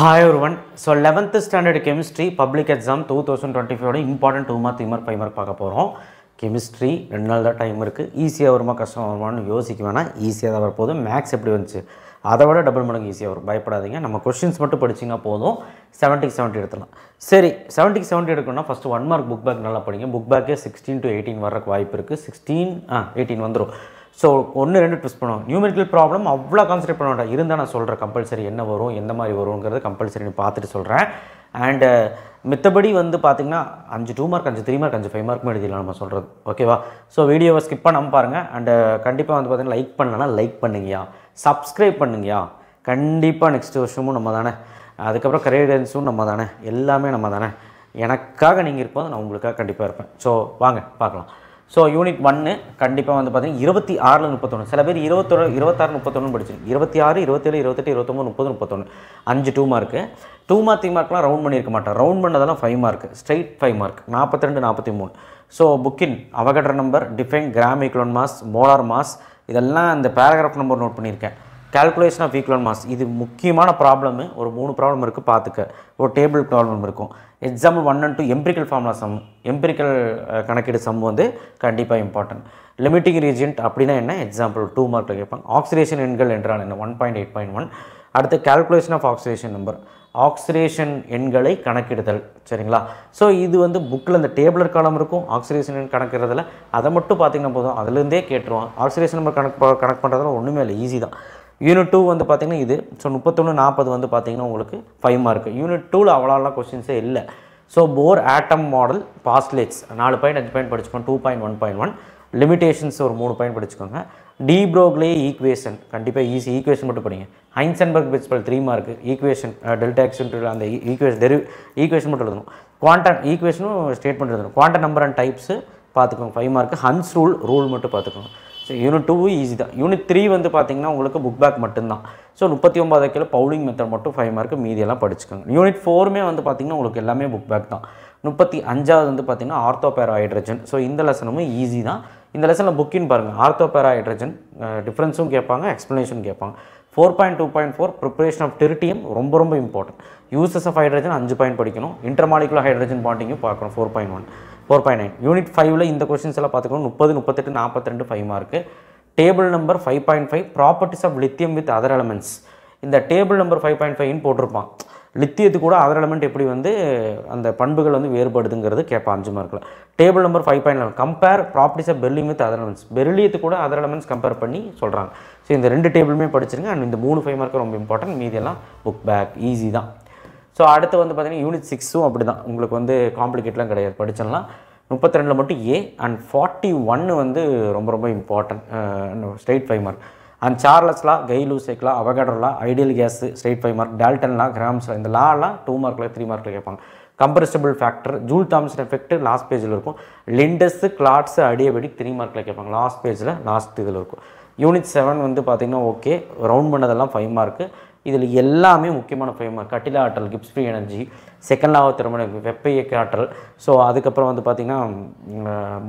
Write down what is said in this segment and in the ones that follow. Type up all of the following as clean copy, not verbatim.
Hi everyone. So 11th standard chemistry public exam 2025 important 2 mark 3 mark 5 mark பார்க்க போறோம். chemistry 2 நாள் தான் time இருக்கு. ஈஸியா வருமா கஷ்டமா வருமான்னு யோசிக்க வேணாம். ஈஸியா தான் வரப்போகுது. மேக்ஸ் எப்படி வந்துச்சு அதை விட டபுள் மடங்கு ஈஸியா வரும். பயப்படாதீங்க. நம்ம क्वेश्चंस மட்டும் படிச்சீங்கன்னா போதும். 70 எடுத்துடலாம். சரி 70 எடுக்கணும்னா ஃபர்ஸ்ட் 1 மார்க் புக் பேக் நல்லா படிங்க. புக் பேக்கே 16 to 18 வரக்கு வாய்ப்பு இருக்கு. 18 வந்துரும். ஸோ 1-2 ட்விஸ்ட் பண்ணுவோம். நியூமெரிக்கல் ப்ராப்ளம் அவ்வளோ கான்சன்ட்ரேட் பண்ண வேண்டாம். இருந்தால் நான் சொல்கிறேன் கம்பல்சரி என்ன வரும் எந்த மாதிரி வருங்கிறது கம்பல்சரி நீ பார்த்துட்டு சொல்கிறேன். அண்டு மித்தபடி வந்து பார்த்திங்கன்னா 5 2 மார்க் 5 3 மார்க் 5 5 மார்க்குமே எழுதிடலாம் நம்ம சொல்கிறது. ஓகேவா? ஸோ வீடியோவை ஸ்கிப் பண்ணாமல் பாருங்கள். அண்டு கண்டிப்பாக வந்து பார்த்திங்கன்னா லைக் பண்ணலன்னா லைக் பண்ணுங்கயா, சப்ஸ்கிரைப் பண்ணுங்கயா. கண்டிப்பாக நெக்ஸ்ட் வருஷமும் நம்ம தானே, அதுக்கப்புறம் கரியர்ஸும் நம்ம தானே, எல்லாமே நம்ம தானே. எனக்காக நீங்கள் இருப்போது நான் உங்களுக்காக கண்டிப்பாக இருப்பேன். ஸோ வாங்க பார்க்கலாம். ஸோ யூனிட் 1 கண்டிப்பாக வந்து பார்த்தீங்கன்னா 26-31. சில பேர் 26-31 படிச்சிருக்கு. 26 27 28 29 30 31 5 2 மார்க்கு. 2 மார்க் 3 மார்க்லாம் ரவுண்ட் பண்ணியிருக்க மாட்டேன். ரவுண்ட் பண்ணதெல்லாம் 5 மார்க், ஸ்ட்ரைட் 5 மார்க். 42 43. ஸோ புக்கின் Avogadro number, define gram equivalent mass, molar mass, இதெல்லாம் அந்த பேராகிராஃப் நம்பர் நோட் பண்ணியிருக்கேன். கால்குலேஷன் ஆஃப் ஈக்குவலன்ட் மாஸ் இது முக்கியமான ப்ராப்ளமு. ஒரு 3 ப்ராப்ளம் இருக்குது பார்த்துக்க. ஒரு டேபிள் ப்ராப்ளம் இருக்கும். Example 1 and 2 empirical formula sum, empirical கணக்கீடு சம் வந்து கண்டிப்பாக இம்பார்ட்டன்ட். லிமிட்டிங் ரீஜியன்ட் அப்படின்னா என்ன, எக்ஸாம்பிள் 2 மார்க்கில் கேட்பாங்க. ஆக்சிடேஷன் எண்கள் என்றால் என்ன, 1.8.1. அடுத்து calculation of oxidation number, oxidation எண்களை கணக்கிடுதல். சரிங்களா? ஸோ இது வந்து புக்கில் அந்த டேபிளர் காலம் இருக்கும். ஆக்சிடேஷன் எண் கணக்கிடுறதுல அதை மட்டும் பார்த்திங்கன்னா போதும், அதுலேருந்தே கேட்டுருவோம். ஆக்சிடேஷன் நம்பர் கணக்கு பண்ணுறதுல ஒன்றுமே இல்லை, ஈஸி தான். யூனிட் 2 வந்து பார்த்திங்கன்னா இது. ஸோ 31 40 வந்து பார்த்திங்கன்னா உங்களுக்கு 5 மார்க்கு. யூனிட் 2ல் அவ்வளோலாம் கொஸ்டின்ஸே இல்லை. So Bohr atom model, postulates 4 point 5 point படிச்சுக்கோங்க. 2.1.1 லிமிடேஷன்ஸ் ஒரு 3 பாயிண்ட் படிச்சுக்கோங்க. டி ப்ரோக்லே ஈக்குவேஷன் கண்டிப்பாக ஈஸி. ஈக்குவேஷன் மட்டும் படிங்க. Heisenberg principle 3 mark. Equation delta X அந்த ஈக்குவேஷன் மட்டும் எழுதணும். குவாண்டம் ஈக்குவேஷனும் ஸ்டேட்மெண்ட் எழுதணும். குவாண்டம் நம்பர் அண்ட் டைப்ஸு பார்த்துக்கோங்க 5 மார்க்கு. ஹன்ஸ் ரூல் மட்டும் பார்த்துக்கோங்க. ஸோ யூனிட் 2 ஈஸி தான். யூனிட் 3 வந்து பார்த்திங்கன்னா உங்களுக்கு புக் பேக் மட்டும்தான். ஸோ 39 கிலோ பவுலிங் மெத்தட் மட்டும் 5 மார்க்கு, மீதியெல்லாம் படிச்சுக்கோங்க. யூனிட் 4மே வந்து பார்த்திங்கன்னா உங்களுக்கு எல்லாமே புக் பேக் தான். 35வது வந்து பார்த்திங்கன்னா ஆர்த்தோபேரா ஹைட்ரஜன். ஸோ இந்த லெசனும் ஈஸி தான். இந்த லெசனில் புக்கின்னு பாருங்கள். ஆர்த்தோபேரா ஹைட்ரஜன் டிஃப்ரென்ஸும் கேட்பாங்க, எக்ஸ்ப்ளனேஷன் கேட்பாங்க. 4.2.4 ப்ரிப்பரேஷன் ஆஃப் டெரிட்டியம் ரொம்ப ரொம்ப important. Uses of hydrogen 5 point படிக்கணும். இன்டர்மாலிகுலர் ஹைட்ரஜன் பாண்டிங்கும் பார்க்கணும். 4.1 4.9. யூனிட் 5ல் இந்த கொஸ்டின்ஸ் எல்லாம் பார்த்துக்கணும். 30 38 42 5 mark. Table number 5.5 properties of lithium with other elements. இந்த டேபிள் நம்பர் 5.5ன்னு போட்டிருப்பான். லித்தியத்து கூட அதர் எலமெண்ட் எப்படி வந்து அந்த பண்புகள் வந்து வேறுபடுதுங்கிறது கேட்பான் 5 மார்க்கில். Table number 5.11 compare properties of beryllium with other elements. பெர்லியத்து கூட அதர் எலமெண்ட்ஸ் கம்பேர் பண்ணி சொல்கிறாங்க. ஸோ இந்த 2 டேபிளுமே படிச்சிருங்க. அண்ட் இந்த 3 5 மார்க்கு ரொம்ப இம்பார்ட்டன்ட். மீதியெல்லாம் புக் பேக் ஈஸி தான். ஸோ அடுத்து வந்து பார்த்திங்கன்னா யூனிட் 6ம் அப்படி தான். உங்களுக்கு வந்து காம்ப்ளிகேட்லாம் கிடையாது, படிச்சிடலாம். 32 மட்டும் ஏ அண்ட் 41 வந்து ரொம்ப ரொம்ப important, straight 5 mark. And Charles law, Gay Lussac law, Avogadro law, ideal gas straight 5 mark. Dalton law, Graham's law, இந்த லாலாம் 2 மார்க்கில் 3 மார்க்கில் கேட்பாங்க. Compressible factor, Joule Thomson effect last பேஜில் இருக்கும். லிண்டஸ், கிளாட்ஸ், அடியபடிக் 3 மார்க்கில் கேட்பாங்க. லாஸ்ட் பேஜில் லாஸ்ட் இதில் இருக்கும். யூனிட் 7 வந்து பார்த்திங்கன்னா ஓகே, ரவுண்ட் பண்ணதெல்லாம் 5 மார்க்கு. இதில் எல்லாமே முக்கியமான 5 மார்க். கட்டில ஆற்றல், Gibbs free energy, second law of thermodynamics, வெப்ப இயக்க ஆற்றல். ஸோ அதுக்கப்புறம் வந்து பார்த்திங்கன்னா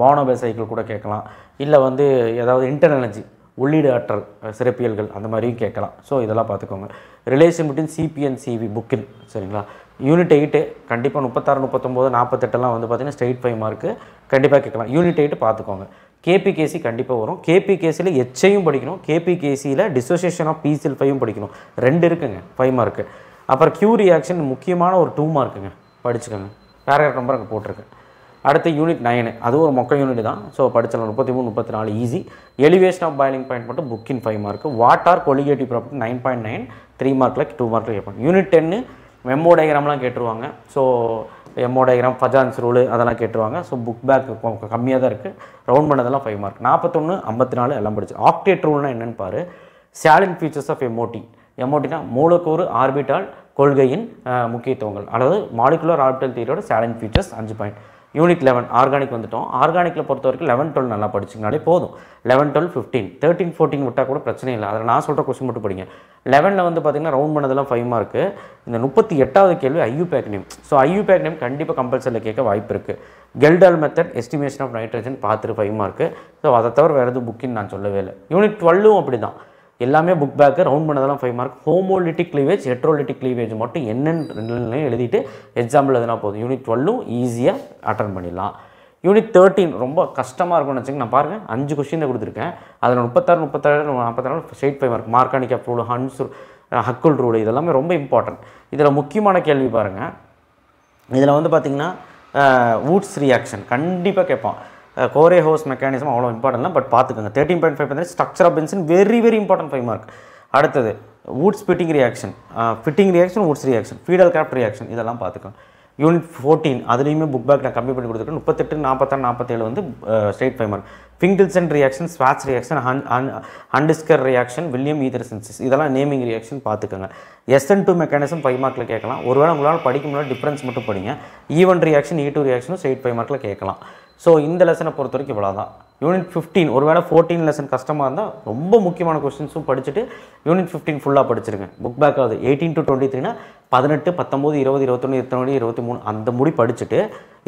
பானோபே சைக்கிள் கூட கேட்கலாம். இல்லை வந்து ஏதாவது இன்டர்னல் எனர்ஜி, உள்ளீடு ஆற்றல், சிறப்பியல்கள் அந்த மாதிரியும் கேட்கலாம். ஸோ இதெல்லாம் பார்த்துக்கோங்க. Relation between CP and CV புக்கின். சரிங்களா? யூனிட் 8 கண்டிப்பாக 36 39 48 வந்து பார்த்திங்கன்னா ஸ்ட்ரைட் 5 மார்க்கு கண்டிப்பாக கேட்கலாம். யூனிட் 8 பார்த்துக்கோங்க. கேபிகேசி கண்டிப்பாக வரும். கேபிகேசியில் எச்சையும் படிக்கணும். கேபிகேசியில் டிசோசியேஷன் ஆஃப் PCl5 படிக்கணும். 2 இருக்குங்க 5 மார்க்கு. அப்புறம் கியூ ரியாக்ஷன் முக்கியமான ஒரு 2 மார்க்குங்க, படிச்சுக்கோங்க. பேராகிராஃப் நம்பர் அங்கே போட்டிருக்கு. அடுத்து யூனிட் 9 அதுவும் ஒரு மொக்க யூனிட் தான். ஸோ படிச்சிடலாம். 33 34 easy. Elevation of boiling point மட்டும் புக்கின் 5 மார்க்கு. வாட்டார் கொலிகேட்டிவ் ப்ராப்பர்ட்டி 9.9 3 மார்க்கில் 2 மார்க்கில் கேட்பாங்க. யூனிட் 10 மெமோ டயக்ராம்லாம் கேட்டுருவாங்க. So MO diagram, Fajans rule அதெல்லாம் கேட்டுருவாங்க. ஸோ புக் பேக் கம்மியாக தான் இருக்குது. ரவுண்ட் பண்ணதெல்லாம் 5 மார்க். 41 54 எல்லாம் படிச்சு. ஆக்டேட் ரூல்னால் என்னென்னு பாரு. சேலின் ஃபீச்சர்ஸ் ஆஃப் எம்ஓடி. எம்ஓடினா மூலக்கூறு ஆர்பிட்டால் கொள்கையின் முக்கியத்துவங்கள், அதாவது molecular orbital தியரியோட சேலின் features 5 point. Unit 11 organic வந்துட்டோம். ஆர்கானிக்கில் பொறுத்த வரைக்கும் 11 12 நல்லா படிச்சிங்கனாலே போதும். 11 12 15 13 14 விட்டால் கூட பிரச்சனை இல்லை. அதில் நான் சொல்கிற கொஸ்டின் மட்டும் படிங்க. 11ல் வந்து பார்த்திங்கன்னா ரவுண்ட் பண்ணதெல்லாம் 5 மார்க்கு. இந்த 38வது கேள்வி IUPAC name. So IUPAC name கண்டிப்பாக கம்பல்சரியில் கேட்க வாய்ப்பு இருக்குது. கெல்டால் மெத்தட், எஸ்டிமேஷன் ஆஃப் நைட்ரஜன் பார்த்துட்டு 5 மார்க்கு. ஸோ அதை தவிர வேறு எதுவும் புக்கின்னு நான் சொல்லவே இல்லை. யூனிட் 12ம் அப்படி தான். எல்லாமே புக் பேக்கு, ரவுண்ட் பண்ணதெல்லாம் 5 மார்க். ஹோமோலிட்டிக் க்ளீவேஜ், ஹெட்ரோலிட்டிக் க்ளீவேஜ் மட்டும் என்னென்னு 2 எழுதிட்டு எக்ஸாம்பிள் எதுனா போதும். யூனிட் 12 ஈஸியாக அட்டன் பண்ணிடலாம். யூனிட் 13 ரொம்ப கஷ்டமாக இருக்கும்னு வச்சுங்க. நான் பாருங்கள் 5 கொஸ்டின் கொடுத்துருக்கேன். அதில் 36, 46 ஸ்ட்ரெயிட் 5 மார்க். மார்க்கானிக் ரூல், ஹக்குல் ரூல் இதெல்லாமே ரொம்ப இம்பார்ட்டன்ட். இதில் முக்கியமான கேள்வி பாருங்கள். இதில் வந்து பார்த்திங்கன்னா வூட்ஸ் ரியாக்ஷன் கண்டிப்பாக கேட்பான். கோரே ஹோஸ் மெக்கானிசம் அவ்வளோ இம்பார்ட்டன்ட் தான், பட் பார்த்துக்கோங்க. 13.5 பார்த்தீங்கன்னா structure of benzene very important 5 mark. அடுத்தது Wurtz Fittig reaction, Wurtz reaction, Friedel Crafts reaction இதெல்லாம் பார்த்துக்கோங்க. யூனிட் 14 அதுலேயுமே புக் பேக் நான் கம்மி பண்ணி கொடுத்துருக்கேன். 38, 46, 47 வந்து straight 5 mark. Finkelstein reaction, Swarts reaction, Hunsdiecker reaction, William ether synthesis இதெல்லாம் நேமிங் ரியாக்ஷன் பார்த்துக்கோங்க. SN2 மெக்கானிசம் 5 மார்க்கில் கேட்கலாம். ஒருவேளை உங்களால் படிக்க முடியாது, டிஃப்ரென்ஸ் மட்டும் படிங்க. E1 ரியாக்ஷன், E2 ரியாக்ஷனும் ஸ்ட்ரெயிட் 5 மார்க்கில் கேட்கலாம். ஸோ இந்த லெசனை பொறுத்த வரைக்கும் இவ்வளோ தான். யூனிட் 15 ஒருவேளை 14 லெசன் கஷ்டமாக இருந்தால் ரொம்ப முக்கியமான கொஸ்டின்ஸும் படிச்சுட்டு யூனிட் 15 ஃபுல்லாக படிச்சிருக்கேன். புக் பேக் ஆகுது 18 to 23னா 18, 19, 20, 21, 22, 23 அந்த முடி படிச்சுட்டு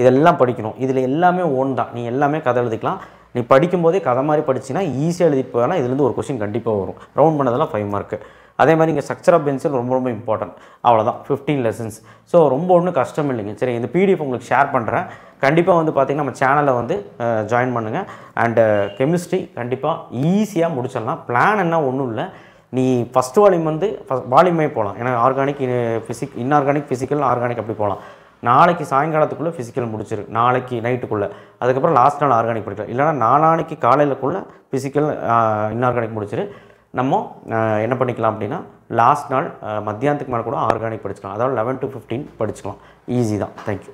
இதெல்லாம் படிக்கணும். இதில் எல்லாமே ஓன் தான். நீ எல்லாமே கதை எழுதிக்கலாம். நீ படிக்கும்போதே கதை மாதிரி படிச்சின்னா ஈஸியாக எழுதிட்டு போகலாம். இதுலேருந்து ஒரு கொஸ்டின் கண்டிப்பாக வரும். ரவுண்ட் பண்ணதெல்லாம் 5 மார்க்கு. அதே மாதிரி இங்கே ஸ்ட்ரக்சர் ஆஃப் பென்சில் ரொம்ப இம்பார்ட்டன்ட். அவ்வளோதான் 15 லெசன்ஸ். ஸோ ரொம்ப ஒன்றும் கஷ்டம் இல்லைங்க. சரி, இந்த PDF உங்களுக்கு ஷேர் பண்ணுறேன். கண்டிப்பாக வந்து பார்த்திங்கன்னா நம்ம சேனலில் வந்து ஜாயின் பண்ணுங்கள். அண்டு கெமிஸ்ட்ரி கண்டிப்பாக ஈஸியாக முடிச்சிடலாம். பிளான் என்ன ஒன்றும் இல்லை. நீ ஃபஸ்ட் வால்யூம் வந்து வால்யூமே போகலாம். ஏன்னா ஆர்கானிக், இன்ஆர்கானிக், ஃபிசிக்கல், ஆர்கானிக் அப்படி போகலாம். நாளைக்கு சாயங்காலத்துக்குள்ளே ஃபிசிக்கல் முடிச்சிரு, நாளைக்கு நைட்டுக்குள்ளே. அதுக்கப்புறம் லாஸ்ட் நாள் ஆர்கானிக் படிக்கலாம். இல்லைனா நாளானைக்கு காலையிலக்குள்ளே ஃபிசிக்கல், இன்ஆர்கானிக் முடிச்சிரு. நம்ம என்ன பண்ணிக்கலாம் அப்படின்னா லாஸ்ட் நாள் மத்தியானத்துக்கு மேலே கூட ஆர்கானிக் படிச்சுக்கலாம். அதாவது 11 to 15 படிச்சுக்கலாம். ஈஸி தான். தேங்க்யூ.